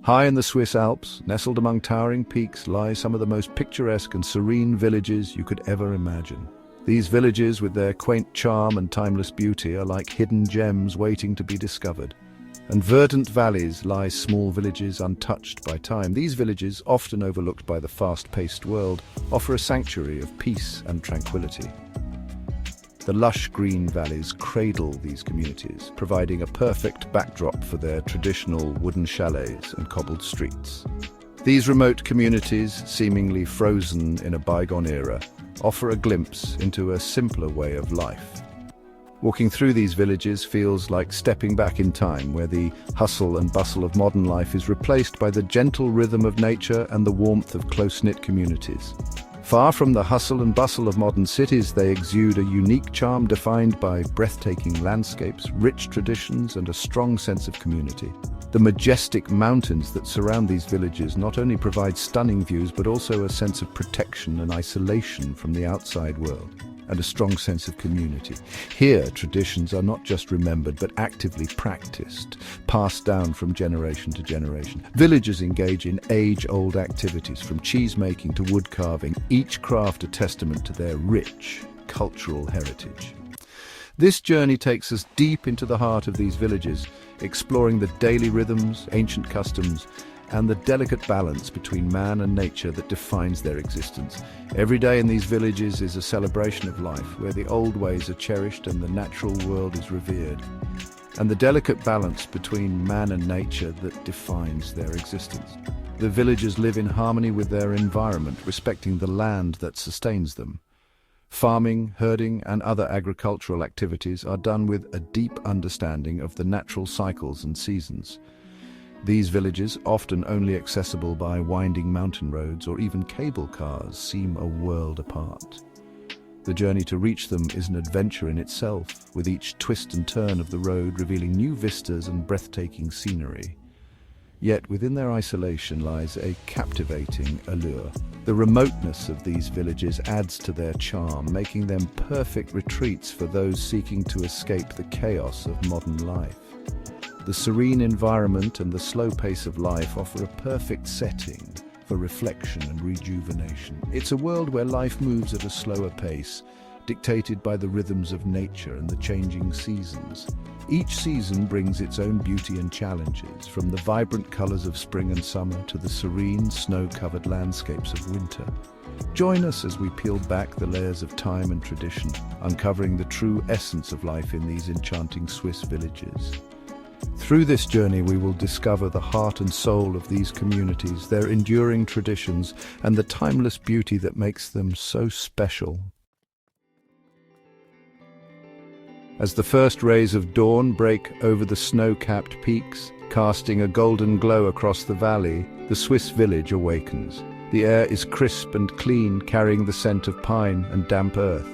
High in the Swiss Alps, nestled among towering peaks, lie some of the most picturesque and serene villages you could ever imagine. These villages, with their quaint charm and timeless beauty, are like hidden gems waiting to be discovered. And verdant valleys lie small villages untouched by time. These villages, often overlooked by the fast-paced world, offer a sanctuary of peace and tranquility. The lush green valleys cradle these communities, providing a perfect backdrop for their traditional wooden chalets and cobbled streets. These remote communities, seemingly frozen in a bygone era, offer a glimpse into a simpler way of life. Walking through these villages feels like stepping back in time, where the hustle and bustle of modern life is replaced by the gentle rhythm of nature and the warmth of close-knit communities. Far from the hustle and bustle of modern cities, they exude a unique charm defined by breathtaking landscapes, rich traditions, and a strong sense of community. The majestic mountains that surround these villages not only provide stunning views, but also a sense of protection and isolation from the outside world, and a strong sense of community. Here, traditions are not just remembered, but actively practiced, passed down from generation to generation. Villagers engage in age-old activities, from cheese-making to wood carving, each craft a testament to their rich cultural heritage. This journey takes us deep into the heart of these villages, exploring the daily rhythms, ancient customs, and the delicate balance between man and nature that defines their existence. Every day in these villages is a celebration of life, where the old ways are cherished and the natural world is revered, and the delicate balance between man and nature that defines their existence. The villagers live in harmony with their environment, respecting the land that sustains them. Farming, herding, and other agricultural activities are done with a deep understanding of the natural cycles and seasons. These villages, often only accessible by winding mountain roads or even cable cars, seem a world apart. The journey to reach them is an adventure in itself, with each twist and turn of the road revealing new vistas and breathtaking scenery. Yet within their isolation lies a captivating allure. The remoteness of these villages adds to their charm, making them perfect retreats for those seeking to escape the chaos of modern life. The serene environment and the slow pace of life offer a perfect setting for reflection and rejuvenation. It's a world where life moves at a slower pace, dictated by the rhythms of nature and the changing seasons. Each season brings its own beauty and challenges, from the vibrant colors of spring and summer to the serene, snow-covered landscapes of winter. Join us as we peel back the layers of time and tradition, uncovering the true essence of life in these enchanting Swiss villages. Through this journey, we will discover the heart and soul of these communities, their enduring traditions, and the timeless beauty that makes them so special. As the first rays of dawn break over the snow-capped peaks, casting a golden glow across the valley, the Swiss village awakens. The air is crisp and clean, carrying the scent of pine and damp earth.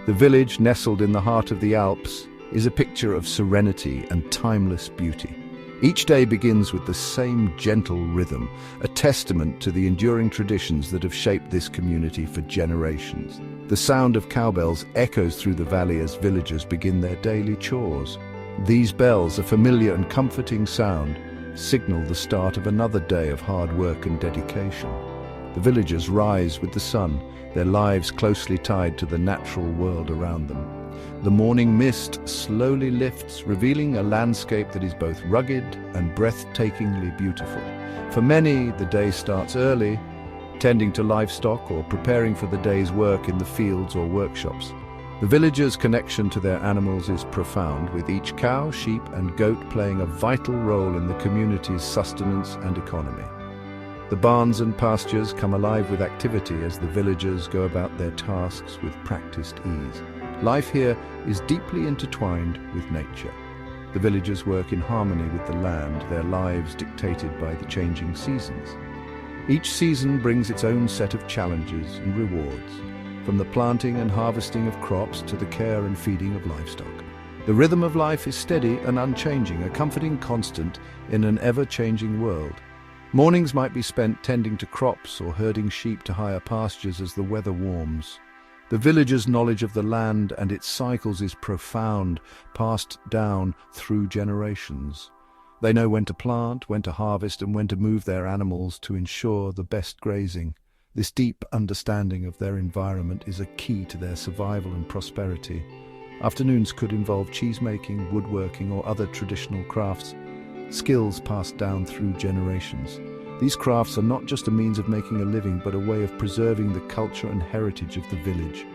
The village, nestled in the heart of the Alps, is a picture of serenity and timeless beauty. Each day begins with the same gentle rhythm, a testament to the enduring traditions that have shaped this community for generations. The sound of cowbells echoes through the valley as villagers begin their daily chores. These bells, a familiar and comforting sound, signal the start of another day of hard work and dedication. The villagers rise with the sun, their lives closely tied to the natural world around them. The morning mist slowly lifts, revealing a landscape that is both rugged and breathtakingly beautiful. For many, the day starts early, tending to livestock or preparing for the day's work in the fields or workshops. The villagers' connection to their animals is profound, with each cow, sheep, and goat playing a vital role in the community's sustenance and economy. The barns and pastures come alive with activity as the villagers go about their tasks with practiced ease. Life here is deeply intertwined with nature. The villagers work in harmony with the land, their lives dictated by the changing seasons. Each season brings its own set of challenges and rewards, from the planting and harvesting of crops to the care and feeding of livestock. The rhythm of life is steady and unchanging, a comforting constant in an ever-changing world. Mornings might be spent tending to crops or herding sheep to higher pastures as the weather warms. The villagers' knowledge of the land and its cycles is profound, passed down through generations. They know when to plant, when to harvest, and when to move their animals to ensure the best grazing. This deep understanding of their environment is a key to their survival and prosperity. Afternoons could involve cheesemaking, woodworking, or other traditional crafts, skills passed down through generations. These crafts are not just a means of making a living, but a way of preserving the culture and heritage of the village.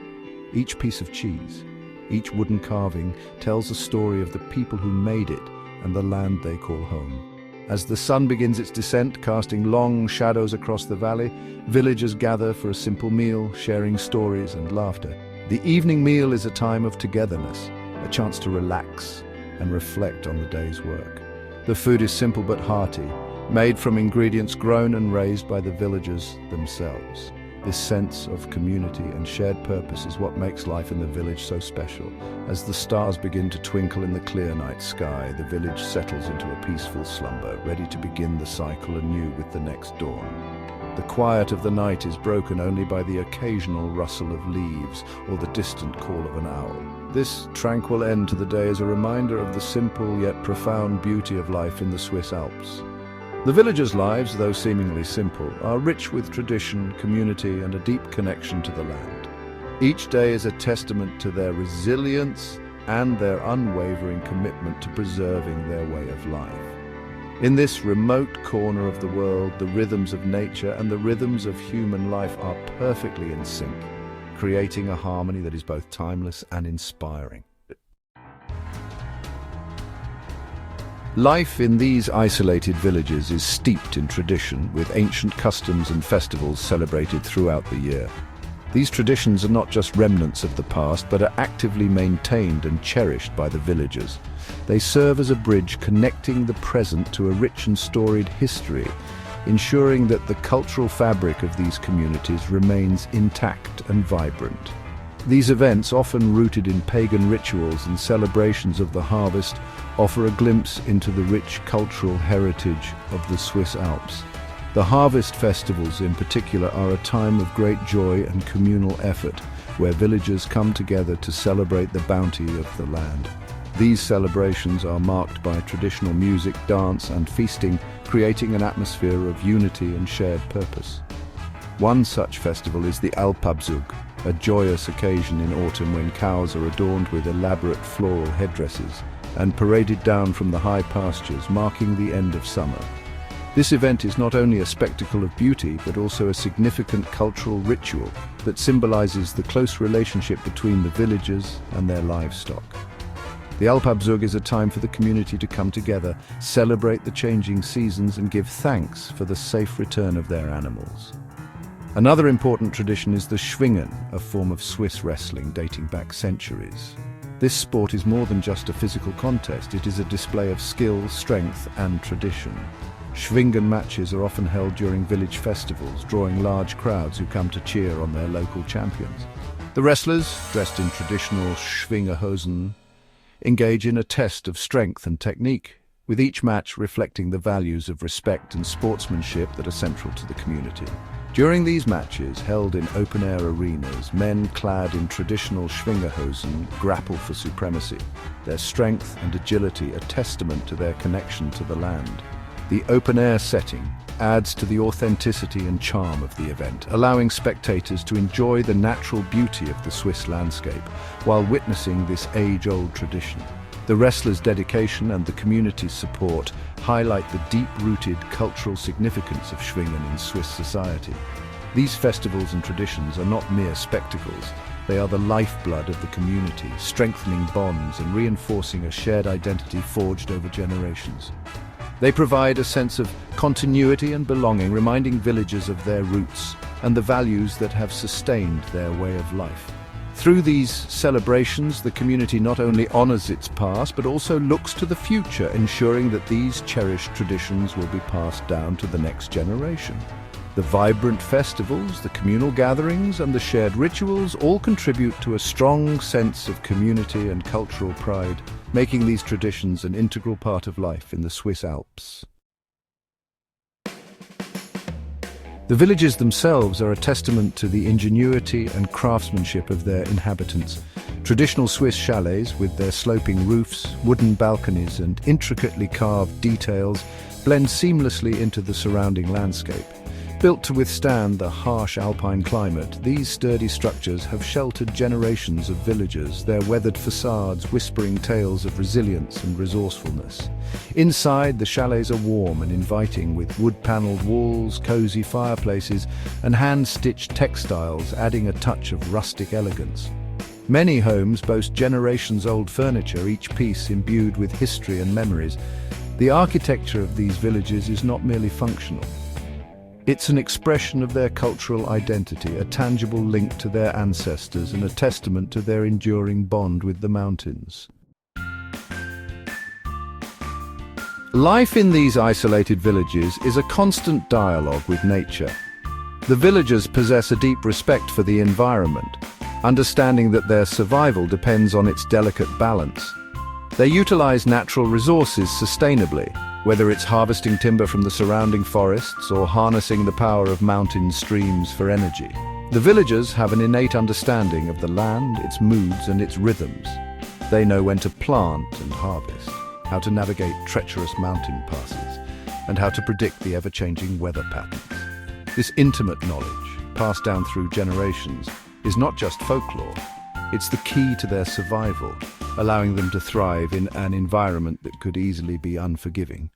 Each piece of cheese, each wooden carving, tells a story of the people who made it and the land they call home. As the sun begins its descent, casting long shadows across the valley, villagers gather for a simple meal, sharing stories and laughter. The evening meal is a time of togetherness, a chance to relax and reflect on the day's work. The food is simple but hearty, made from ingredients grown and raised by the villagers themselves. This sense of community and shared purpose is what makes life in the village so special. As the stars begin to twinkle in the clear night sky, the village settles into a peaceful slumber, ready to begin the cycle anew with the next dawn. The quiet of the night is broken only by the occasional rustle of leaves or the distant call of an owl. This tranquil end to the day is a reminder of the simple yet profound beauty of life in the Swiss Alps. The villagers' lives, though seemingly simple, are rich with tradition, community, and a deep connection to the land. Each day is a testament to their resilience and their unwavering commitment to preserving their way of life. In this remote corner of the world, the rhythms of nature and the rhythms of human life are perfectly in sync, creating a harmony that is both timeless and inspiring. Life in these isolated villages is steeped in tradition, with ancient customs and festivals celebrated throughout the year. These traditions are not just remnants of the past, but are actively maintained and cherished by the villagers. They serve as a bridge connecting the present to a rich and storied history, ensuring that the cultural fabric of these communities remains intact and vibrant. These events, often rooted in pagan rituals and celebrations of the harvest, offer a glimpse into the rich cultural heritage of the Swiss Alps. The harvest festivals in particular are a time of great joy and communal effort, where villagers come together to celebrate the bounty of the land. These celebrations are marked by traditional music, dance, and feasting, creating an atmosphere of unity and shared purpose. One such festival is the Alpabzug, a joyous occasion in autumn when cows are adorned with elaborate floral headdresses and paraded down from the high pastures, marking the end of summer. This event is not only a spectacle of beauty, but also a significant cultural ritual that symbolizes the close relationship between the villagers and their livestock. The Alpabzug is a time for the community to come together, celebrate the changing seasons, and give thanks for the safe return of their animals. Another important tradition is the Schwingen, a form of Swiss wrestling dating back centuries. This sport is more than just a physical contest, it is a display of skill, strength, and tradition. Schwingen matches are often held during village festivals, drawing large crowds who come to cheer on their local champions. The wrestlers, dressed in traditional Schwingerhosen, engage in a test of strength and technique, with each match reflecting the values of respect and sportsmanship that are central to the community. During these matches, held in open-air arenas, men clad in traditional Schwingerhosen grapple for supremacy. Their strength and agility are testament to their connection to the land. The open-air setting adds to the authenticity and charm of the event, allowing spectators to enjoy the natural beauty of the Swiss landscape while witnessing this age-old tradition. The wrestlers' dedication and the community's support highlight the deep-rooted cultural significance of Schwingen in Swiss society. These festivals and traditions are not mere spectacles. They are the lifeblood of the community, strengthening bonds and reinforcing a shared identity forged over generations. They provide a sense of continuity and belonging, reminding villagers of their roots and the values that have sustained their way of life. Through these celebrations, the community not only honors its past, but also looks to the future, ensuring that these cherished traditions will be passed down to the next generation. The vibrant festivals, the communal gatherings, and the shared rituals all contribute to a strong sense of community and cultural pride, making these traditions an integral part of life in the Swiss Alps. The villages themselves are a testament to the ingenuity and craftsmanship of their inhabitants. Traditional Swiss chalets, with their sloping roofs, wooden balconies and intricately carved details, blend seamlessly into the surrounding landscape. Built to withstand the harsh alpine climate, these sturdy structures have sheltered generations of villagers, their weathered facades whispering tales of resilience and resourcefulness. Inside, the chalets are warm and inviting, with wood-paneled walls, cozy fireplaces, and hand-stitched textiles adding a touch of rustic elegance. Many homes boast generations-old furniture, each piece imbued with history and memories. The architecture of these villages is not merely functional. It's an expression of their cultural identity, a tangible link to their ancestors and a testament to their enduring bond with the mountains. Life in these isolated villages is a constant dialogue with nature. The villagers possess a deep respect for the environment, understanding that their survival depends on its delicate balance. They utilize natural resources sustainably, whether it's harvesting timber from the surrounding forests or harnessing the power of mountain streams for energy. The villagers have an innate understanding of the land, its moods and its rhythms. They know when to plant and harvest, how to navigate treacherous mountain passes, and how to predict the ever-changing weather patterns. This intimate knowledge, passed down through generations, is not just folklore. It's the key to their survival, allowing them to thrive in an environment that could easily be unforgiving.